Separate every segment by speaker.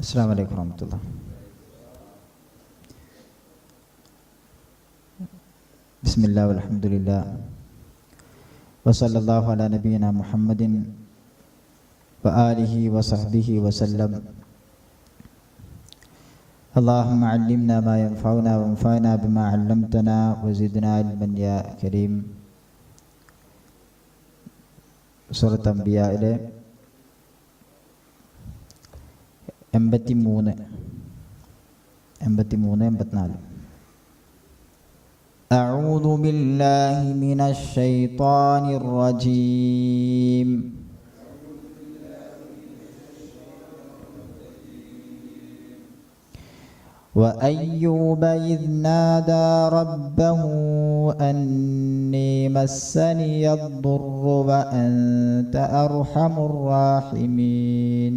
Speaker 1: അസ്സലാമു അലൈക്കും വറഹ്മത്തുള്ളാഹി. ബിസ്മില്ലാഹി വൽഹംദുലില്ലാഹി വസല്ലല്ലാഹു അലാ നബിയിനാ മുഹമ്മദിൻ വആലിഹി വസഹ്ബിഹി വസല്ലം. اللهم علمنا ما ينفعنا وانفعنا بما علمتنا وزدنا علما يا كريم. സൂറത്ത് അംബിയായിലെ 83, 84. أعوذ بالله من الشيطان الرجيم. وأيوب إذ نادى ربه أني مسني الضر وأنت أرحم الراحمين.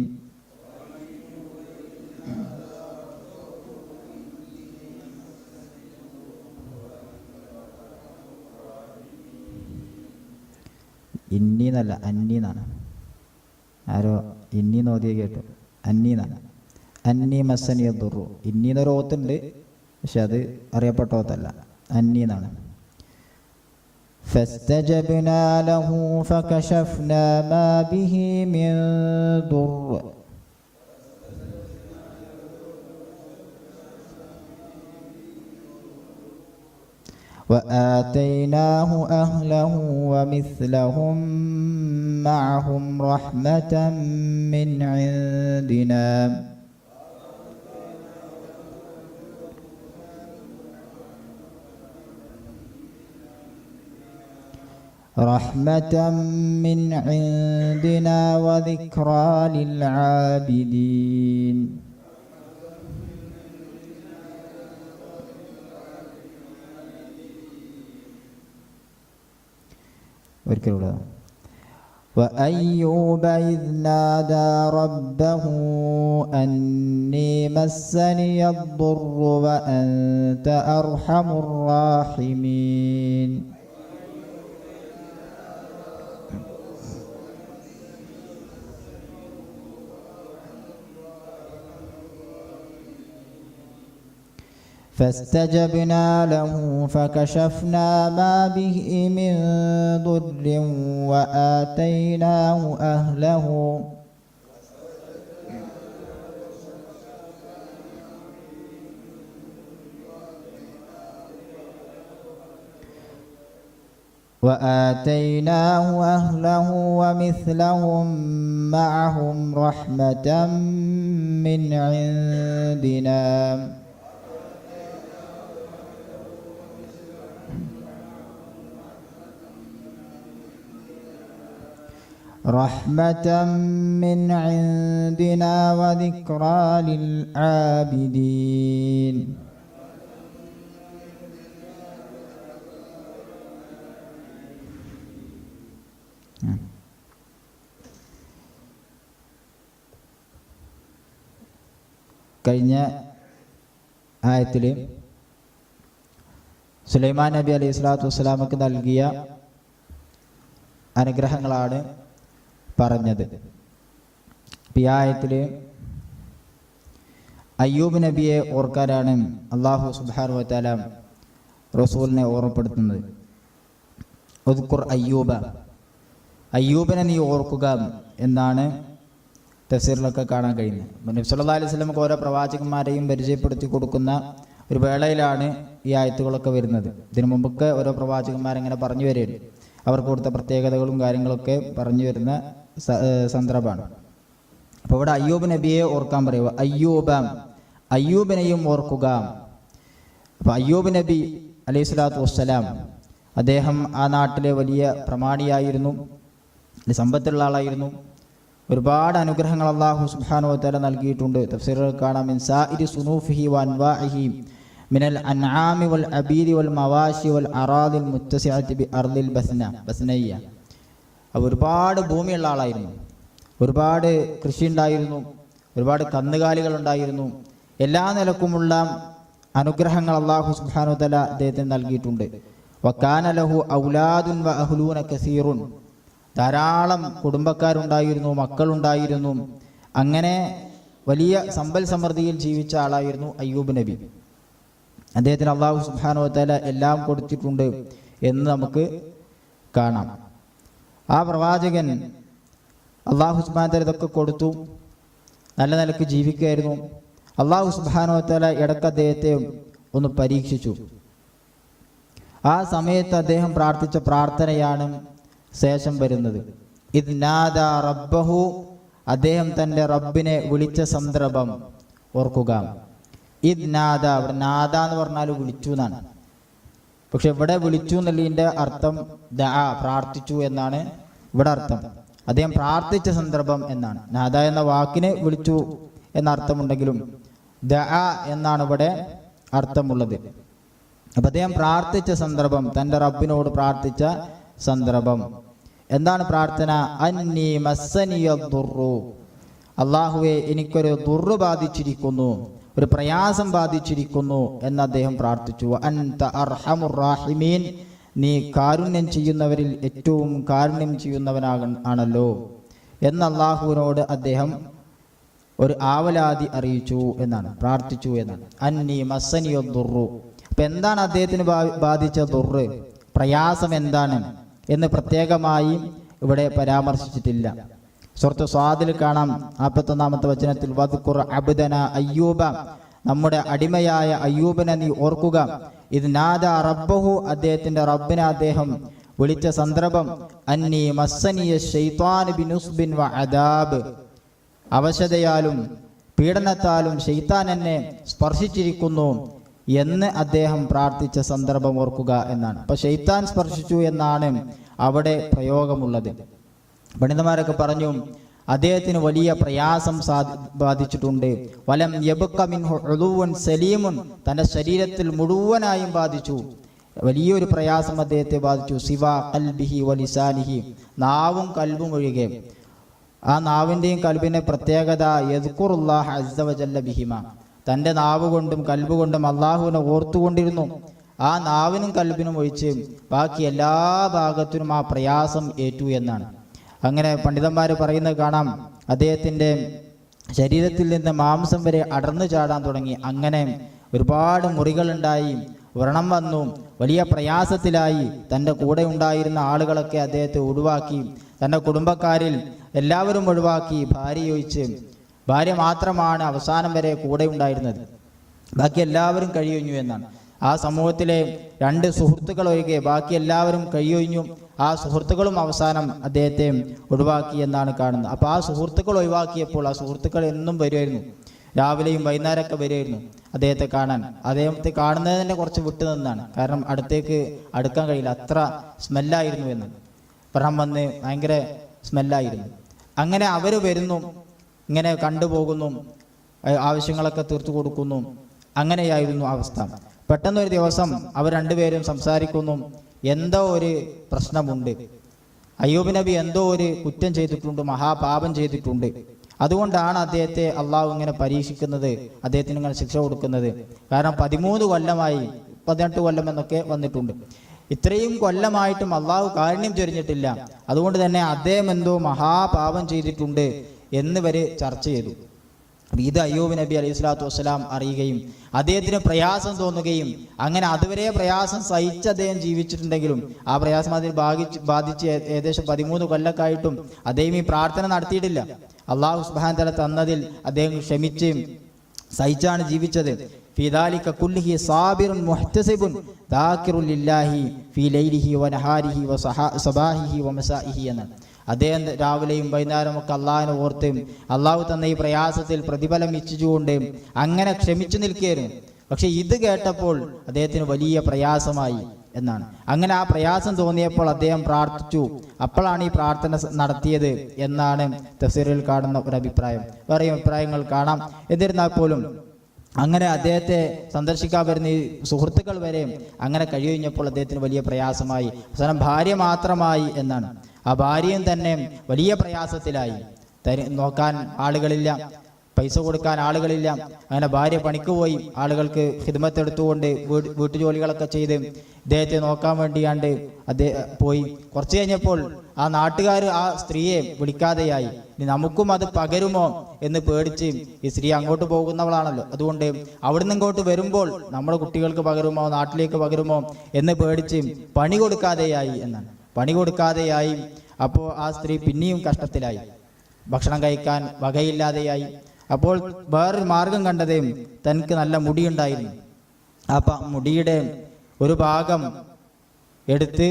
Speaker 1: ഇന്നീന്നല്ല, അന്നീന്നാണ്. ആരോ ഇന്നി നോദിയെ കേട്ടു. അന്നീന്നാണ്. അന്നി മസ്സനിയ ദുറു. ഇന്നീന്നൊരു ഓത്തുണ്ട്, പക്ഷെ അത് അറിയപ്പെട്ട ഓത്തല്ല. അന്നീന്നാണ്. فاستجبنا له فكشفنا ما به من ضر وآتيناه أهله ومثلهم معهم رحمة من عندنا وذكرى للعابدين. وأيوب إذ نادى ربه أني مسني الضر وأنت أرحم الراحمين. فاستجبنا له فكشفنا ما به من ضر وآتيناه أهله ومثلهم معهم رحمة من عندنا وذكرى للعابدين. കഴിഞ്ഞ ആയത്തിൽ സുലൈമാൻ നബി അലൈഹി സ്വലാത്തു വസ്സലാമക്ക് നൽകിയ അനുഗ്രഹങ്ങളാണ് പറഞ്ഞത്. ഈ ആയത്തിൽ അയ്യൂബ് നബിയെ ഓർക്കാനാണ് അല്ലാഹു സുബ്ഹാനഹു വ തആല റസൂലിനെ ഓർമ്മപ്പെടുത്തുന്നത്. ഉദ്കുർ അയ്യൂബ, അയ്യൂബിനെ നീ ഓർക്കുക എന്നാണ് തഫ്സീറിലൊക്കെ കാണാൻ കഴിയുന്നത്. നബി സല്ലല്ലാഹു അലൈഹി വസല്ലമക്ക് ഓരോ പ്രവാചകന്മാരെയും പരിചയപ്പെടുത്തി കൊടുക്കുന്ന ഒരു വേളയിലാണ് ഈ ആയത്തുകളൊക്കെ വരുന്നത്. ഇതിനു മുമ്പൊക്കെ ഓരോ പ്രവാചകന്മാരെങ്ങനെ പറഞ്ഞു വരികയാണ്, അവർക്ക് കൊടുത്ത പ്രത്യേകതകളും കാര്യങ്ങളൊക്കെ പറഞ്ഞു വരുന്ന സന്ദർഭമാണ്. അപ്പോൾ ഇവിടെ അയ്യൂബ് നബിയെ ഓർക്കാൻ പറയുക. അയ്യൂബിനെയും ഓർക്കുക. അപ്പോൾ അയ്യൂബ് നബി അലൈഹി സ്വലാത്തു വസ്സലാം അദ്ദേഹം ആ നാട്ടിലെ വലിയ പ്രമാണിയായിരുന്നു, സമ്പത്തുള്ള ആളായിരുന്നു. ഒരുപാട് അനുഗ്രഹങ്ങൾ അല്ലാഹു സുബ്ഹാനഹു വ തആല നൽകിയിട്ടുണ്ട്. തഫ്സീറുകൾ കാണാം. മിൻ സായിരി സുനൂഫിഹി വ അൻവാഇഹി മിനൽ അൻആമി വൽ അബീദി വൽ മവാശി വൽ അറാദിൽ മുത്തസിഅതി ബി അർദിൽ ബസ്നയ്യ. ഒരുപാട് ഭൂമിയുള്ള ആളായിരുന്നു, ഒരുപാട് കൃഷി ഉണ്ടായിരുന്നു, ഒരുപാട് കന്നുകാലികൾ ഉണ്ടായിരുന്നു. എല്ലാ നിലക്കുമുള്ള അനുഗ്രഹങ്ങൾ അല്ലാഹു സുബ്ഹാനഹു വ തആല അദ്ദേഹത്തിന് നൽകിയിട്ടുണ്ട്. വകാന ലഹു ഔലാദുൻ വ അഹ്ലൂന കസീറുൻ. ധാരാളം കുടുംബക്കാരുണ്ടായിരുന്നു, മക്കളുണ്ടായിരുന്നു. അങ്ങനെ വലിയ സമ്പൽ സമൃദ്ധിയിൽ ജീവിച്ച ആളായിരുന്നു അയ്യൂബ് നബി. അദ്ദേഹത്തിന് അള്ളാഹു സുബ്ഹാനഹു വ തആല എല്ലാം കൊടുത്തിട്ടുണ്ട് എന്ന് നമുക്ക് കാണാം. ആ പ്രവാചകൻ അള്ളാഹു സുബ്ഹാനഹു വ തആല ഇതൊക്കെ കൊടുത്തു, നല്ല നിലക്ക് ജീവിക്കുകയായിരുന്നു. അള്ളാഹു സുബ്ഹാനഹു വ തആല ഇടയ്ക്ക് അദ്ദേഹത്തെ ഒന്ന് പരീക്ഷിച്ചു. ആ സമയത്ത് അദ്ദേഹം പ്രാർത്ഥിച്ച പ്രാർത്ഥനയാണ് ശേഷം വരുന്നത്. ഇദ് നാദാ റബ്ബഹു, അദ്ദേഹം തൻ്റെ റബ്ബിനെ വിളിച്ച സന്ദർഭം ഓർക്കുക. ഇദ് നാദ, ഇവിടെ നാദ എന്ന് പറഞ്ഞാൽ വിളിച്ചു എന്നാണ്. പക്ഷെ ഇവിടെ വിളിച്ചു എന്നുള്ളതിൻ്റെ അർത്ഥം ദഅ, പ്രാർത്ഥിച്ചു എന്നാണ് ഇവിടെ അർത്ഥം. അദ്ദേഹം പ്രാർത്ഥിച്ച സന്ദർഭം എന്നാണ്. നാദ എന്ന വാക്കിന് വിളിച്ചു എന്ന അർത്ഥമുണ്ടെങ്കിലും ദഅ എന്നാണ് ഇവിടെ അർത്ഥമുള്ളത്. അപ്പം അദ്ദേഹം പ്രാർത്ഥിച്ച സന്ദർഭം, തൻ്റെ റബ്ബിനോട് പ്രാർത്ഥിച്ച സന്ദർഭം. എന്താണ് പ്രാർത്ഥന? അന്നി മസ്സനിയ ദുർറു, അള്ളാഹുവെ എനിക്കൊരു ദുർറ് ബാധിച്ചിരിക്കുന്നു, ഒരു പ്രയാസം ബാധിച്ചിരിക്കുന്നു എന്ന് അദ്ദേഹം പ്രാർത്ഥിച്ചു. അൻത അർഹമുർ റാഹിമീൻ, നീ കാരുണ്യം ചെയ്യുന്നവരിൽ ഏറ്റവും കാരുണ്യം ചെയ്യുന്നവനാണല്ലോ എന്ന് അള്ളാഹുവിനോട് അദ്ദേഹം ഒരു ആവലാതി അറിയിച്ചു എന്നാണ്, പ്രാർത്ഥിച്ചു എന്നാണ്. അന്നി മസ്സനിയ ദുർറു. അപ്പം എന്താണ് അദ്ദേഹത്തിന് ബാധിച്ച ദുർറ്, പ്രയാസം എന്താണ് എന്ന് പ്രത്യേകമായി ഇവിടെ പരാമർശിച്ചിട്ടില്ല. സൂറത്ത് സ്വാദിൽ കാണാം 41-ാമത്തെ വചനത്തിൽ വദ്കുർ അബ്ദന അയ്യൂബ, നമ്മുടെ അടിമയായ അയ്യൂബിനെ നീ ഓർക്കുക. ഇത് നാദ റബ്ബഹു, അദ്ദേഹത്തിന്റെ റബ്ബിനെ അദ്ദേഹം വിളിച്ച സന്ദർഭം. അന്നി മസ്സനിയ ശൈത്വാൻ ബിനുസ്ബിൻ വ അദാബ്, അവശതയാലും പീഡനത്താലും ശൈത്താൻ എന്നെ സ്പർശിച്ചിരിക്കുന്നു എന്ന് അദ്ദേഹം പ്രാർത്ഥിച്ച സന്ദർഭം ഓർക്കുക എന്നാണ്. അപ്പൊ ശൈത്താൻ സ്പർശിച്ചു എന്നാണ് അവിടെ പ്രയോഗമുള്ളത്. പണ്ഡിതന്മാരൊക്കെ പറഞ്ഞു അദ്ദേഹത്തിന് വലിയ പ്രയാസം ബാധിച്ചിട്ടുണ്ട്. വലം യബ്ക മിൻഹു ഉളുവൻ സലീമുൻ, തൻ്റെ ശരീരത്തിൽ മുഴുവനായും ബാധിച്ചു. വലിയൊരു പ്രയാസം അദ്ദേഹത്തെ ബാധിച്ചു. സിവാ ഖൽബിഹി വലിസാനിഹി, നാവും കൽബും ഒഴികെ. ആ നാവിൻ്റെയും കൽബിൻ്റെ പ്രത്യേകത യദ്കുറുല്ലാഹ അസ്സ വജല്ല ബിഹിമ, തൻ്റെ നാവ് കൊണ്ടും കൽബ് കൊണ്ടും അള്ളാഹുവിനെ ഓർത്തുകൊണ്ടിരുന്നു. ആ നാവിനും കൽബിനും ഒഴിച്ച് ബാക്കി എല്ലാ ഭാഗത്തിനും ആ പ്രയാസം ഏറ്റു എന്നാണ്. അങ്ങനെ പണ്ഡിതന്മാർ പറയുന്നത് കാണാം, അദ്ദേഹത്തിൻ്റെ ശരീരത്തിൽ നിന്ന് മാംസം വരെ അടർന്നു ചാടാൻ തുടങ്ങി. അങ്ങനെ ഒരുപാട് മുറികളുണ്ടായി, വ്രണം വന്നു, വലിയ പ്രയാസത്തിലായി. തൻ്റെ കൂടെ ഉണ്ടായിരുന്ന ആളുകളൊക്കെ അദ്ദേഹത്തെ ഒഴിവാക്കി, തൻ്റെ കുടുംബക്കാരിൽ എല്ലാവരും ഒഴിവാക്കി, ഭാര്യ ഒഴിച്ച്. ഭാര്യ മാത്രമാണ് അവസാനം വരെ കൂടെ ഉണ്ടായിരുന്നത്, ബാക്കി എല്ലാവരും കഴിയൊഴിഞ്ഞു എന്നാണ്. ആ സമൂഹത്തിലെ 2 സുഹൃത്തുക്കൾ ഒഴികെ ബാക്കി എല്ലാവരും കഴിയൊഴിഞ്ഞു. ആ സുഹൃത്തുക്കളും അവസാനം അദ്ദേഹത്തെ ഒഴിവാക്കി എന്നാണ് കാണുന്നത്. അപ്പോൾ ആ സുഹൃത്തുക്കൾ ഒഴിവാക്കിയപ്പോൾ ആ സുഹൃത്തുക്കൾ എന്നും വരുമായിരുന്നു, രാവിലെയും വൈകുന്നേരമൊക്കെ വരുമായിരുന്നു അദ്ദേഹത്തെ കാണാൻ. അദ്ദേഹത്തെ കാണുന്നതിനെ കുറച്ച് വിട്ടു നിന്നാണ്, കാരണം അടുത്തേക്ക് അടുക്കാൻ കഴിയില്ല, അത്ര സ്മെല്ലായിരുന്നു എന്ന്. വ്രണം വന്ന് ഭയങ്കര സ്മെല്ലായിരുന്നു. അങ്ങനെ അവർ വരുന്നു, ഇങ്ങനെ കണ്ടുപോകുന്നു, ആവശ്യങ്ങളൊക്കെ തീർത്തു കൊടുക്കുന്നു. അങ്ങനെയായിരുന്നു അവസ്ഥ. പെട്ടെന്നൊരു ദിവസം അവർ രണ്ടുപേരും സംസാരിക്കുന്നു. എന്തോ ഒരു പ്രശ്നമുണ്ട്, അയ്യൂബ് നബി എന്തോ ഒരു കുറ്റം ചെയ്തിട്ടുണ്ട്, മഹാപാപം ചെയ്തിട്ടുണ്ട്. അതുകൊണ്ടാണ് അദ്ദേഹത്തെ അള്ളാഹു ഇങ്ങനെ പരീക്ഷിക്കുന്നത്, അദ്ദേഹത്തിന് ഇങ്ങനെ ശിക്ഷ കൊടുക്കുന്നത്. കാരണം 13 കൊല്ലമായി, 18 കൊല്ലം എന്നൊക്കെ വന്നിട്ടുണ്ട്. ഇത്രയും കൊല്ലമായിട്ടും അള്ളാഹു കാരുണ്യം ചൊരിഞ്ഞിട്ടില്ല. അതുകൊണ്ട് തന്നെ അദ്ദേഹം എന്തോ മഹാപാപം ചെയ്തിട്ടുണ്ട് എന്ന് വരെ ചർച്ച ചെയ്തു. ഇത് അയ്യൂബ് നബി അലൈഹി സ്വലാത്തു വസ്സലാം അറിയുകയും അദ്ദേഹത്തിന് പ്രയാസം തോന്നുകയും, അങ്ങനെ അതുവരെ പ്രയാസം സഹിച്ച് അദ്ദേഹം ജീവിച്ചിട്ടുണ്ടെങ്കിലും ആ പ്രയാസം അതിന് ബാധിച്ച് ഏകദേശം 13 കൊല്ലക്കായിട്ടും അദ്ദേഹം ഈ പ്രാർത്ഥന നടത്തിയിട്ടില്ല. അള്ളാഹു സുബ്ഹാനഹു വ തആല തന്നതിൽ അദ്ദേഹം ക്ഷമിച്ച് സഹിച്ചാണ് ജീവിച്ചത്. ഫിദാലിക കുല്ലിഹി സാബിറുൻ മുഹ്തസിബുൻ ദാകിറുൻ ലില്ലാഹി ഫീ ലൈലിഹി വ നഹാരിഹി വ സബാഹിഹി വ മസാഇഹി എന്ന്. അദ്ദേഹം രാവിലെയും വൈകുന്നേരവും ഒക്കെ അള്ളാഹിനെ ഓർത്ത് അള്ളാഹു തന്ന ഈ പ്രയാസത്തിൽ പ്രതിഫലം ഇച്ഛിച്ചുകൊണ്ട് അങ്ങനെ ക്ഷമിച്ചു നിൽക്കുകയായിരുന്നു. പക്ഷെ ഇത് കേട്ടപ്പോൾ അദ്ദേഹത്തിന് വലിയ പ്രയാസമായി എന്നാണ്. അങ്ങനെ ആ പ്രയാസം തോന്നിയപ്പോൾ അദ്ദേഹം പ്രാർത്ഥിച്ചു. അപ്പോഴാണ് ഈ പ്രാർത്ഥന നടത്തിയത് എന്നാണ് തഫ്സീറിൽ കാണുന്ന ഒരു അഭിപ്രായം. വേറെ അഭിപ്രായങ്ങൾ കാണാം. എന്നിരുന്നാൽ പോലും അങ്ങനെ അദ്ദേഹത്തെ സന്ദർശിക്കാൻ വരുന്ന ഈ സുഹൃത്തുക്കൾ വരെ അങ്ങനെ കഴിഞ്ഞപ്പോൾ അദ്ദേഹത്തിന് വലിയ പ്രയാസമായി. അവസാനം ഭാര്യ മാത്രമായി എന്നാണ്. ആ ഭാര്യയും തന്നെ വലിയ പ്രയാസത്തിലായി, നോക്കാൻ ആളുകളില്ല. പൈസ കൊടുക്കാൻ ആളുകളില്ല. അങ്ങനെ ഭാര്യ പണിക്ക് പോയി, ആളുകൾക്ക് ഖിദ്മത്തെടുത്തുകൊണ്ട് വീട്ടുജോലികളൊക്കെ ചെയ്ത് ഇദ്ദേഹത്തെ നോക്കാൻ വേണ്ടിയാണ്ട് അദ്ദേഹം പോയി. കുറച്ച് കഴിഞ്ഞപ്പോൾ ആ നാട്ടുകാർ ആ സ്ത്രീയെ വിളിക്കാതെയായി. ഇനി നമുക്കും അത് പകരുമോ എന്ന് പേടിച്ച്, ഈ സ്ത്രീ അങ്ങോട്ട് പോകുന്നവളാണല്ലോ, അതുകൊണ്ട് അവിടുന്ന് ഇങ്ങോട്ട് വരുമ്പോൾ നമ്മുടെ കുട്ടികൾക്ക് പകരുമോ, നാട്ടിലേക്ക് പകരുമോ എന്ന് പേടിച്ച് പണി കൊടുക്കാതെയായി എന്നാണ്. പണി കൊടുക്കാതെയായി. അപ്പോൾ ആ സ്ത്രീ പിന്നെയും കഷ്ടത്തിലായി, ഭക്ഷണം കഴിക്കാൻ വകയില്ലാതെയായി. അപ്പോൾ വേറൊരു മാർഗം കണ്ടത്, തനിക്ക് നല്ല മുടിയുണ്ടായിരുന്നു. അപ്പം മുടിയുടെ ഒരു ഭാഗം എടുത്ത്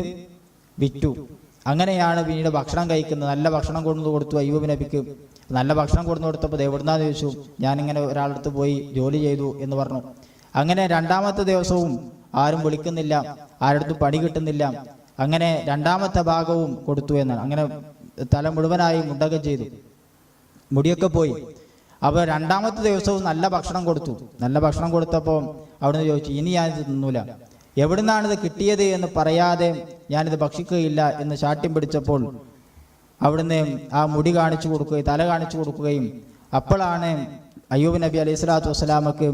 Speaker 1: വിറ്റു. അങ്ങനെയാണ് പിന്നീട് ഭക്ഷണം കഴിക്കുന്നത്. നല്ല ഭക്ഷണം കൊണ്ടു കൊടുത്തു അയ്യൂബ് നബിക്ക്. നല്ല ഭക്ഷണം കൊണ്ടു കൊടുത്തപ്പോൾ എവിടുന്നാന്ന് ചോദിച്ചു. ഞാനിങ്ങനെ ഒരാളടുത്ത് പോയി ജോലി ചെയ്തു എന്ന് പറഞ്ഞു. അങ്ങനെ രണ്ടാമത്തെ ദിവസവും ആരും വിളിക്കുന്നില്ല, ആരടുത്തും പണി കിട്ടുന്നില്ല. അങ്ങനെ രണ്ടാമത്തെ ഭാഗവും കൊടുത്തു എന്നാണ്. അങ്ങനെ തല മുഴുവനായി മുണ്ടകം ചെയ്തു, മുടിയൊക്കെ പോയി. അപ്പോൾ രണ്ടാമത്തെ ദിവസവും നല്ല ഭക്ഷണം കൊടുത്തു. നല്ല ഭക്ഷണം കൊടുത്തപ്പോൾ അവിടുന്ന് ചോദിച്ചു, ഇനി ഞാനിത് തിന്നൂല, എവിടുന്നാണിത് കിട്ടിയത് എന്ന് പറയാതെ ഞാനിത് ഭക്ഷിക്കുകയില്ല എന്ന് ശാഠ്യം പിടിച്ചപ്പോൾ അവിടുന്ന് ആ മുടി കാണിച്ചു കൊടുക്കുകയും തല കാണിച്ചു കൊടുക്കുകയും അപ്പോഴാണ് അയ്യൂബ് നബി അലൈഹി സ്വലാത്തു വസ്സലാമക്ക്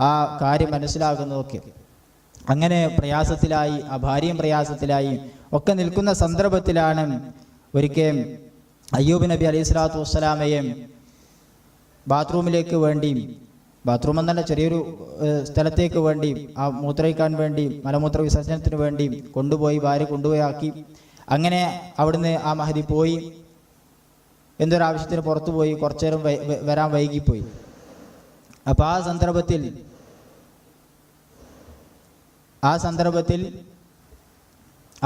Speaker 1: ആ കാര്യം മനസ്സിലാകുന്നതൊക്കെ. അങ്ങനെ പ്രയാസത്തിലായി, ആ ഭാര്യയും പ്രയാസത്തിലായി ഒക്കെ നിൽക്കുന്ന സന്ദർഭത്തിലാണ് ഒരിക്കൽ അയ്യൂബ് നബി അലൈഹി സ്വലാത്തു വസ്സലാമയെ ബാത്റൂമിലേക്ക് വേണ്ടി, ബാത്റൂം എന്നല്ല ചെറിയൊരു സ്ഥലത്തേക്ക് വേണ്ടി, ആ മൂത്രയിക്കാൻ വേണ്ടി, മലമൂത്ര വിസർജനത്തിന് വേണ്ടി കൊണ്ടുപോയി, ഭാര്യ കൊണ്ടുപോയി ആക്കി. അങ്ങനെ അവിടുന്ന് ആ മഹദി പോയി, എന്തൊരാവശ്യത്തിന് പുറത്തു പോയി, കുറച്ചു നേരം വരാൻ വൈകിപ്പോയി. അപ്പം ആ സന്ദർഭത്തിൽ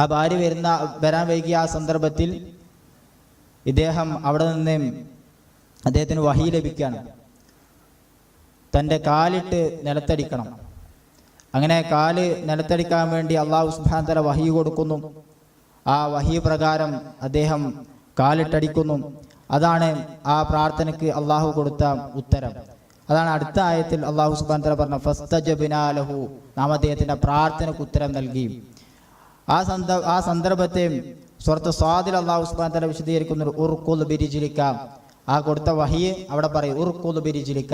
Speaker 1: ആ ഭാര്യ വരാൻ വൈകിയ ആ സന്ദർഭത്തിൽ ഇദ്ദേഹം അവിടെ നിന്ന് അദ്ദേഹത്തിന് വഹി ലഭിക്കുകയാണ്. തൻ്റെ കാലിട്ട് നിലത്തടിക്കണം. അങ്ങനെ കാല് നിലത്തടിക്കാൻ വേണ്ടി അള്ളാഹു സുബ്ഹാനഹു വ തആല വഹി കൊടുക്കുന്നു. ആ വഹി പ്രകാരം അദ്ദേഹം കാലിട്ടടിക്കുന്നു. അതാണ് ആ പ്രാർത്ഥനയ്ക്ക് അള്ളാഹു കൊടുത്ത ഉത്തരം. അതാണ് അടുത്ത ആയത്തിൽ അള്ളാഹു സുബ്ഹാനഹു വ തആല പറഞ്ഞ ഫസ്തജബ്നാ ലഹു, നാം അദ്ദേഹത്തിന്റെ പ്രാർത്ഥനയ്ക്ക് ഉത്തരം നൽകി. ആ സന്ദർഭത്തെ സൂറത്ത് സ്വാദിൽ അള്ളാഹു സുബ്ഹാനഹു വ തആല വിശദീകരിക്കുന്നു. ഉർഖുൽ ബിരിജ്ലിക, ആ കൊടുത്ത വഹി അവിടെ പറയും, ഉർഖുൽ ബിരിജ്ലിക,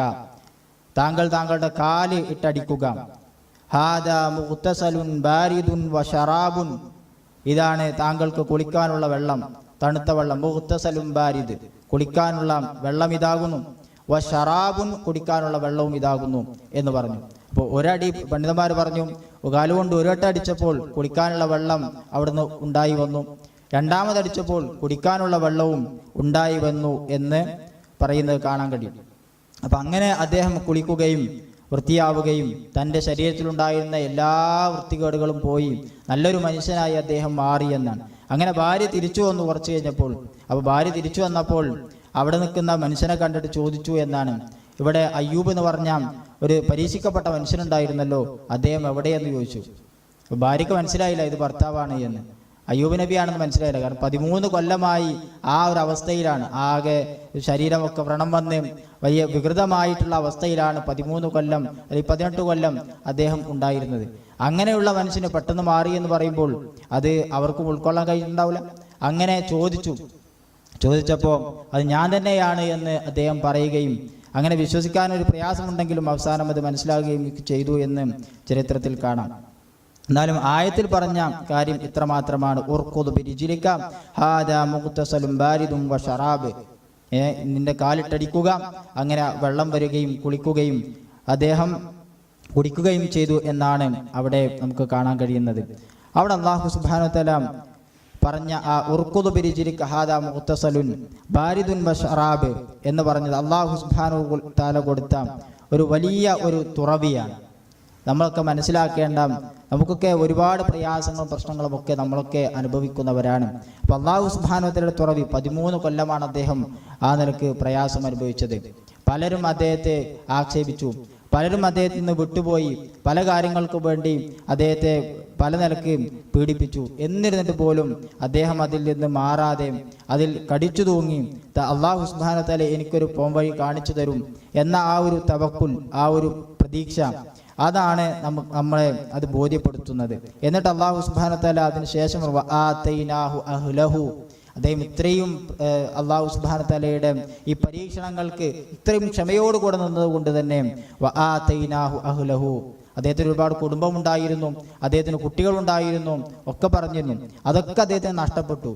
Speaker 1: താങ്കളുടെ കാല് ഇട്ടടിക്കുക. ഹാദാ മുഗ്തസലുൻ ബാരിദുൻ വശറാബുൻ, ഇതാണ് താങ്കൾക്ക് കുളിക്കാനുള്ള വെള്ളം, തണുത്ത വെള്ളം. മുഗ്തസലുൻ ബാരിദ്, കുളിക്കാനുള്ള വെള്ളം ഇതാകുന്നു. വശറാബുൻ, കുടിക്കാനുള്ള വെള്ളവും ഇതാകുന്നു എന്ന് പറഞ്ഞു. അപ്പോൾ ഒരടി പണ്ഡിതന്മാർ പറഞ്ഞു, കാലുകൊണ്ട് ഒരു വട്ടം അടിച്ചപ്പോൾ കുടിക്കാനുള്ള വെള്ളം അവിടുന്ന് ഉണ്ടായി വന്നു, രണ്ടാമതടിച്ചപ്പോൾ കുടിക്കാനുള്ള വെള്ളവും ഉണ്ടായി വന്നു എന്ന് പറയുന്നത് കാണാൻ കഴിയും. അപ്പം അങ്ങനെ അദ്ദേഹം കുളിക്കുകയും വൃത്തിയാവുകയും തൻ്റെ ശരീരത്തിലുണ്ടായിരുന്ന എല്ലാ വൃത്തികേടുകളും പോയി നല്ലൊരു മനുഷ്യനായി അദ്ദേഹം മാറിയെന്നാണ്. അങ്ങനെ ഭാര്യ തിരിച്ചു വന്നു കുറച്ച് കഴിഞ്ഞപ്പോൾ. അപ്പോൾ ഭാര്യ തിരിച്ചു വന്നപ്പോൾ അവിടെ നിൽക്കുന്ന മനുഷ്യനെ കണ്ടിട്ട് ചോദിച്ചു എന്നാണ്. ഇവിടെ അയ്യൂബ് എന്ന് പറഞ്ഞ ഒരു പരീക്ഷിക്കപ്പെട്ട മനുഷ്യനുണ്ടായിരുന്നല്ലോ, അദ്ദേഹം എവിടെയെന്ന് ചോദിച്ചു. അപ്പോൾ ഭാര്യയ്ക്ക് മനസ്സിലായില്ല ഇത് ഭർത്താവാണ് എന്ന്. അയ്യൂബ് നബിയാണെന്ന് മനസ്സിലായില്ല. കാരണം 13 കൊല്ലമായി ആ ഒരു അവസ്ഥയിലാണ്, ആകെ ശരീരമൊക്കെ വ്രണം വന്ന് വലിയ വികൃതമായിട്ടുള്ള അവസ്ഥയിലാണ് 13 കൊല്ലം അല്ലെങ്കിൽ 18 കൊല്ലം അദ്ദേഹം ഉണ്ടായിരുന്നത്. അങ്ങനെയുള്ള മനുഷ്യന് പെട്ടെന്ന് മാറി എന്ന് പറയുമ്പോൾ അത് അവർക്കും ഉൾക്കൊള്ളാൻ കഴിഞ്ഞിട്ടുണ്ടാവില്ല. അങ്ങനെ ചോദിച്ചപ്പോൾ അത് ഞാൻ തന്നെയാണ് എന്ന് അദ്ദേഹം പറയുകയും അങ്ങനെ വിശ്വസിക്കാനൊരു പ്രയാസമുണ്ടെങ്കിലും അവസാനം അത് മനസ്സിലാകുകയും ചെയ്തു എന്ന് ചരിത്രത്തിൽ കാണാം. എന്നാലും ആയത്തിൽ പറഞ്ഞ കാര്യം ഇത്ര മാത്രമാണ്. ഉർഖുദ് ബിരിജ്ലിക ഹാദാ മുഗ്തസലുൻ ബാരിദുൻ വശറാബ്, നിന്റെ കാലിട്ടടിക്കുക. അങ്ങനെ വെള്ളം വരികയും കുളിക്കുകയും അദ്ദേഹം കുടിക്കുകയും ചെയ്തു എന്നാണ് അവിടെ നമുക്ക് കാണാൻ കഴിയുന്നത്. അവിടെ അല്ലാഹു സുബ്ഹാനഹു വ തആല പറഞ്ഞ ആ ഉർഖുദ് ബിരിജ്ലിക ഹാദാ മുഗ്തസലുൻ ബാരിദുൻ വശറാബ് എന്ന് പറഞ്ഞത് അല്ലാഹു സുബ്ഹാനഹു വ തആല കൊടുത്ത ഒരു വലിയ ഒരു തുറവിയാണ്. നമ്മളൊക്കെ മനസ്സിലാക്കേണ്ട, നമുക്കൊക്കെ ഒരുപാട് പ്രയാസങ്ങളും പ്രശ്നങ്ങളും ഒക്കെ നമ്മളൊക്കെ അനുഭവിക്കുന്നവരാണ്. അപ്പം അല്ലാഹു സുബ്ഹാനഹു വ തആലയുടെ തുറവി 13 കൊല്ലമാണ് അദ്ദേഹം ആ നിലക്ക് പ്രയാസം അനുഭവിച്ചത്. പലരും അദ്ദേഹത്തെ ആക്ഷേപിച്ചു, പലരും അദ്ദേഹത്തിൽ നിന്ന് വിട്ടുപോയി, പല കാര്യങ്ങൾക്ക് വേണ്ടി അദ്ദേഹത്തെ പല നിലക്ക് പീഡിപ്പിച്ചു. എന്നിരുന്നിട്ട് പോലും അദ്ദേഹം അതിൽ നിന്ന് മാറാതെ അതിൽ കടിച്ചു തൂങ്ങി അല്ലാഹു സുബ്ഹാനഹു വ തആല എനിക്കൊരു പോംവഴി കാണിച്ചു തരും എന്ന ആ ഒരു തവക്കുൽ, ആ ഒരു പ്രതീക്ഷ, അതാണ് നമ്മളെ അത് ബോധ്യപ്പെടുത്തുന്നത്. എന്നിട്ട് അല്ലാഹു സുബ്ഹാനഹു വ തആല അതിനുശേഷം വആതൈനാഹു അഹ്ലഹു, അദ്ദേഹം ഇത്രയും അള്ളാഹു സുബ്ഹാനഹു വ തആലയുടെ ഈ പരീക്ഷണങ്ങൾക്ക് ഇത്രയും ക്ഷമയോടുകൂടെ നിന്നതുകൊണ്ട് തന്നെ വആതൈനാഹു അഹ്ലഹു, അദ്ദേഹത്തിന് ഒരുപാട് കുടുംബമുണ്ടായിരുന്നു, അദ്ദേഹത്തിന് കുട്ടികളുണ്ടായിരുന്നു, ഒക്കെ പറഞ്ഞിരുന്നു. അതൊക്കെ അദ്ദേഹത്തിന് നഷ്ടപ്പെട്ടു.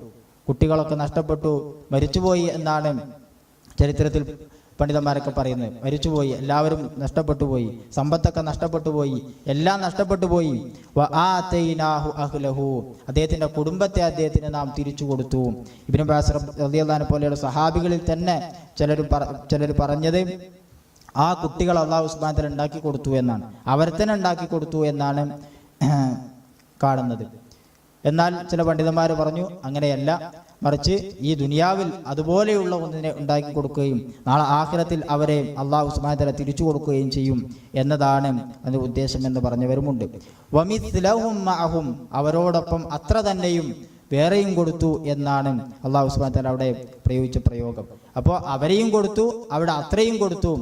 Speaker 1: കുട്ടികളൊക്കെ നഷ്ടപ്പെട്ടു, മരിച്ചുപോയി എന്നാണ് ചരിത്രത്തിൽ പണ്ഡിതന്മാരൊക്കെ പറയുന്നത്. മരിച്ചുപോയി, എല്ലാവരും നഷ്ടപ്പെട്ടു പോയി, സമ്പത്തൊക്കെ നഷ്ടപ്പെട്ടു പോയി, എല്ലാം നഷ്ടപ്പെട്ടു പോയി. വആതൈനാഹു അഹ്ലഹു, അദ്ദേഹത്തിന്റെ കുടുംബത്തെ അദ്ദേഹത്തിന് നാം തിരിച്ചു കൊടുത്തു. ഇബ്നു അബ്ബാസ് റളിയല്ലാഹു അൻഹു പോലെയുള്ള സഹാബികളിൽ തന്നെ ചിലർ പറഞ്ഞത് ആ കുട്ടികൾ അല്ലാഹു സുബ്ഹാനഹു വ തആല ഉണ്ടാക്കി കൊടുത്തു എന്നാണ്, അവരെ തന്നെ ഉണ്ടാക്കി കൊടുത്തു എന്നാണ് കാണുന്നത്. എന്നാൽ ചില പണ്ഡിതന്മാർ പറഞ്ഞു അങ്ങനെയല്ല, മറിച്ച് ഈ ദുനിയാവിൽ അതുപോലെയുള്ള ഒന്നിനെ ഉണ്ടാക്കി കൊടുക്കുകയും നാളെ ആഖിറത്തിൽ അവരെ അല്ലാഹു സുബ്ഹാനഹു വ തആല തിരിച്ചു കൊടുക്കുകയും ചെയ്യും എന്നതാണ് അതിന്റെ ഉദ്ദേശം എന്ന് പറഞ്ഞവരുമുണ്ട്. വമിസ്ലഹും മഅഹും, അവരോടൊപ്പം അത്ര തന്നെയും വേറെയും കൊടുത്തു എന്നാണ് അല്ലാഹു സുബ്ഹാനഹു വ തആല അവിടെ പ്രയോഗിച്ച പ്രയോഗം. അപ്പോൾ അവരെയും കൊടുത്തു, അവിടെ അത്രയും കൊടുത്തു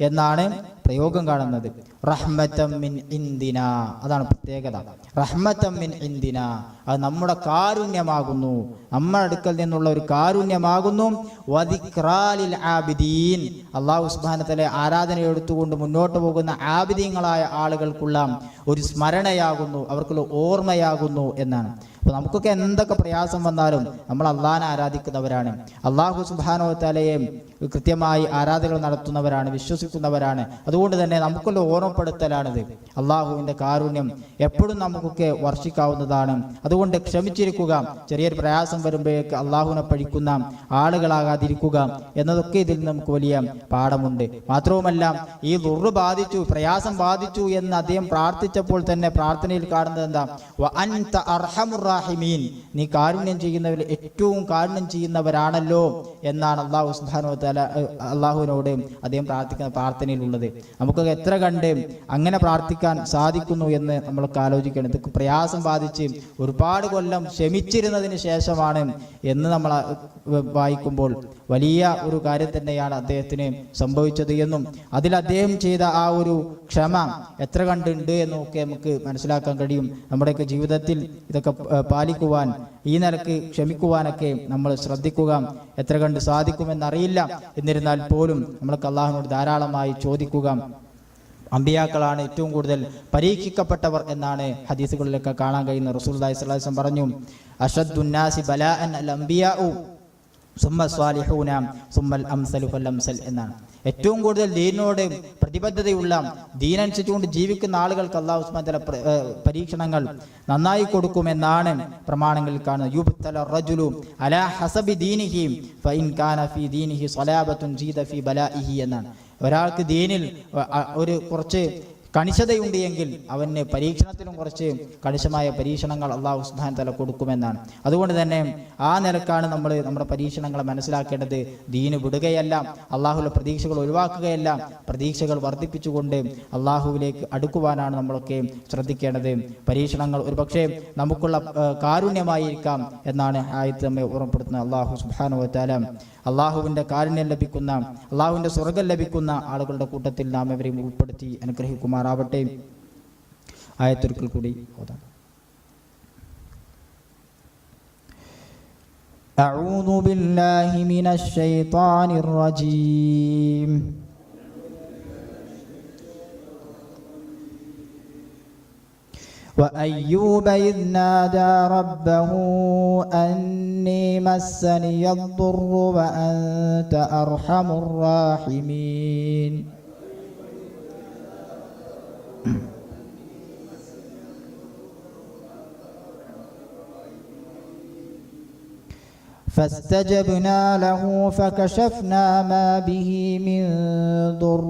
Speaker 1: എന്നാണ് പ്രയോഗം കാണുന്നത്. റഹ്മത്തം മിൻ ഇൻദിന, അതാണ് പ്രത്യേകത. റഹ്മത്തം മിൻ ഇൻദിന, അത് നമ്മുടെ കാരുണ്യമാകുന്നു, നമ്മുടെ അടുക്കൽ നിന്നുള്ള ഒരു കാരുണ്യമാകുന്നു. വദിക്റാലിൽ ആബിദീൻ, അല്ലാഹു സുബ്ഹാനഹു വ തആല ആരാധന എടുത്തുകൊണ്ട് മുന്നോട്ട് പോകുന്ന ആബിദീങ്ങളായ ആളുകൾക്കുള്ള ഒരു സ്മരണയാകുന്നു, അവർക്കുള്ള ഓർമ്മയാകുന്നു എന്നാണ്. അപ്പോൾ നമുക്കൊക്കെ എന്തൊക്കെ പ്രയാസം വന്നാലും നമ്മൾ അള്ളാഹനെ ആരാധിക്കുന്നവരാണ്, അല്ലാഹു സുബ്ഹാനഹു വ തആലയെ കൃത്യമായി ആരാധനകൾ നടത്തുന്നവരാണ്, വിശ്വസിക്കുന്നവരാണ്. അതുകൊണ്ട് തന്നെ നമുക്കുള്ള ഓർമ്മപ്പെടുത്തലാണിത്. അള്ളാഹുവിൻ്റെ കാരുണ്യം എപ്പോഴും നമുക്കൊക്കെ വർഷിക്കാവുന്നതാണ്. അതുകൊണ്ട് ക്ഷമിച്ചിരിക്കുക, ചെറിയൊരു പ്രയാസം വരുമ്പോഴേക്ക് അള്ളാഹുവിനെ പഴിക്കുന്ന ആളുകളാകാതിരിക്കുക എന്നതൊക്കെ ഇതിൽ നമുക്ക് വലിയ പാഠമുണ്ട്. മാത്രവുമല്ല, ഈ ദുർറ് ബാധിച്ചു, പ്രയാസം ബാധിച്ചു എന്ന് അദ്ദേഹം പ്രാർത്ഥിച്ചപ്പോൾ തന്നെ പ്രാർത്ഥനയിൽ കാണുന്നത് എന്താ? വഅൻത അർഹമുർ റാഹിമീൻ, നീ കാരുണ്യം ചെയ്യുന്നവരിൽ ഏറ്റവും കാരുണ്യം ചെയ്യുന്നവരാണല്ലോ എന്നാണ് അല്ലാഹു സുബ്ഹാനഹു വ തആല അള്ളാഹുവിനോട് അദ്ദേഹം പ്രാർത്ഥിക്കുന്ന പ്രാർത്ഥനയിലുള്ളത്. നമുക്കൊക്കെ എത്ര കണ്ട് അങ്ങനെ പ്രാർത്ഥിക്കാൻ സാധിക്കുന്നു എന്ന് നമ്മളൊക്കെ ആലോചിക്കണം. ഇതൊക്കെ പ്രയാസം ബാധിച്ച് ഒരുപാട് കൊല്ലം ക്ഷമിച്ചിരുന്നതിന് ശേഷമാണ് എന്ന് നമ്മൾ വായിക്കുമ്പോൾ വലിയ ഒരു കാര്യം തന്നെയാണ് അദ്ദേഹത്തിന് സംഭവിച്ചത് എന്നും അതിൽ അദ്ദേഹം ചെയ്ത ആ ഒരു ക്ഷമ എത്ര കണ്ടുണ്ട് എന്നൊക്കെ നമുക്ക് മനസ്സിലാക്കാൻ കഴിയും. നമ്മുടെയൊക്കെ ജീവിതത്തിൽ ഇതൊക്കെ പാലിക്കുവാൻ, ഈ നിലക്ക് ക്ഷമിക്കുവാനൊക്കെ നമ്മൾ ശ്രദ്ധിക്കുക. എത്ര കണ്ട് സാധിക്കുമെന്നറിയില്ല, എന്നിരുന്നാൽ പോലും നമ്മൾക്ക് അള്ളാഹുവിനോട് ധാരാളമായി ചോദിക്കുക. അമ്പിയാക്കളാണ് ഏറ്റവും കൂടുതൽ പരീക്ഷിക്കപ്പെട്ടവർ എന്നാണ് ഹദീസുകളിലൊക്കെ കാണാൻ കഴിയുന്നത്. റസൂലുള്ളാഹി സ്വല്ലല്ലാഹു അലൈഹി വസല്ലം പറഞ്ഞു, അഷദ്ദുന്നാസി ബലാഅൻ അൽ അംബിയാഉ സുമ്മ സ്വാലിഹൂന സുമ്മൽ അംസലു ഫൽ അംസൽ എന്നാണ്. ഏറ്റവും കൂടുതൽ ദീനിനോട് പ്രതിബദ്ധതയുള്ള, ദീനനുസരിച്ചുകൊണ്ട് ജീവിക്കുന്ന ആളുകൾക്ക് അല്ലാഹു സുബ്ഹാനഹു വ തആല പരീക്ഷണങ്ങൾ നന്നായി കൊടുക്കുമെന്നാണ് പ്രമാണങ്ങളിൽ കാണുന്നത്. യുബ്തല റജുലു അലാ ഹസബി ദീനിഹി ഫഇൻ കാന ഫീ ദീനിഹി സലാബത്തുൻ ജീദ ഫീ ബലാഇഹി എന്നാണ്. ഒരാൾക്ക് ദീനിൽ ഒരു കുറച്ച് കണിശതയുണ്ട് എങ്കിൽ അവന് പരീക്ഷണത്തിലും കുറച്ച് കണിശമായ പരീക്ഷണങ്ങൾ അല്ലാഹു സുബ്ഹാനഹു വ തആല കൊടുക്കുമെന്നാണ്. അതുകൊണ്ട് തന്നെ ആ നിലക്കാണ് നമ്മൾ നമ്മുടെ പരീക്ഷണങ്ങളെ മനസ്സിലാക്കേണ്ടത്. ദീന് വിടുകയല്ല, അള്ളാഹുവിലെ പ്രതീക്ഷകൾ ഒഴിവാക്കുകയല്ല, പ്രതീക്ഷകൾ വർദ്ധിപ്പിച്ചുകൊണ്ട് അള്ളാഹുവിലേക്ക് അടുക്കുവാനാണ് നമ്മളൊക്കെ ശ്രദ്ധിക്കേണ്ടത്. പരീക്ഷണങ്ങൾ ഒരുപക്ഷെ നമുക്കുള്ള കാരുണ്യമായിരിക്കാം എന്നാണ് ആയത്ത് നമ്മെ ഓർമ്മപ്പെടുത്തുന്നത്. അള്ളാഹു സുബ്ഹാനഹു വ തആല അള്ളാഹുവിൻ്റെ കാരുണ്യം ലഭിക്കുന്ന, അള്ളാഹുവിൻ്റെ സ്വർഗ്ഗം ലഭിക്കുന്ന ആളുകളുടെ കൂട്ടത്തിൽ നാം എവരെയും ഉൾപ്പെടുത്തി അനുഗ്രഹിക്കുമാറാവട്ടെ. ആയത്തൊരിക്കൽ കൂടി ഓതാം. അഊദു ബില്ലാഹി മിനശ് ശൈത്വാനിർ റജീം. وأيوب إذ نادى ربه أني مسني الضر وأنت أرحم الراحمين. فاستجبنا له فكشفنا ما به من ضر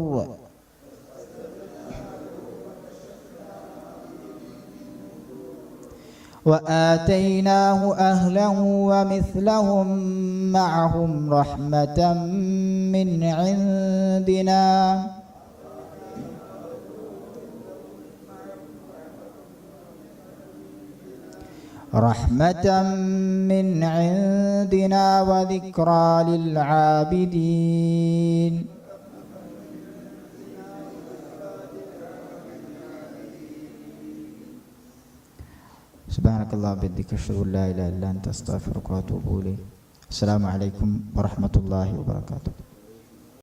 Speaker 1: وآتيناه أهله ومثلهم معهم رحمة من عندنا وذكرى للعابدين. سبحانك اللهم وبحمدك أشهد أن لا إله إلا أنت أستغفرك وأتوب إليك. അസ്സലാമു അലൈക്കും വറഹ്മത്തുള്ളാഹി വബറകാതുഹു.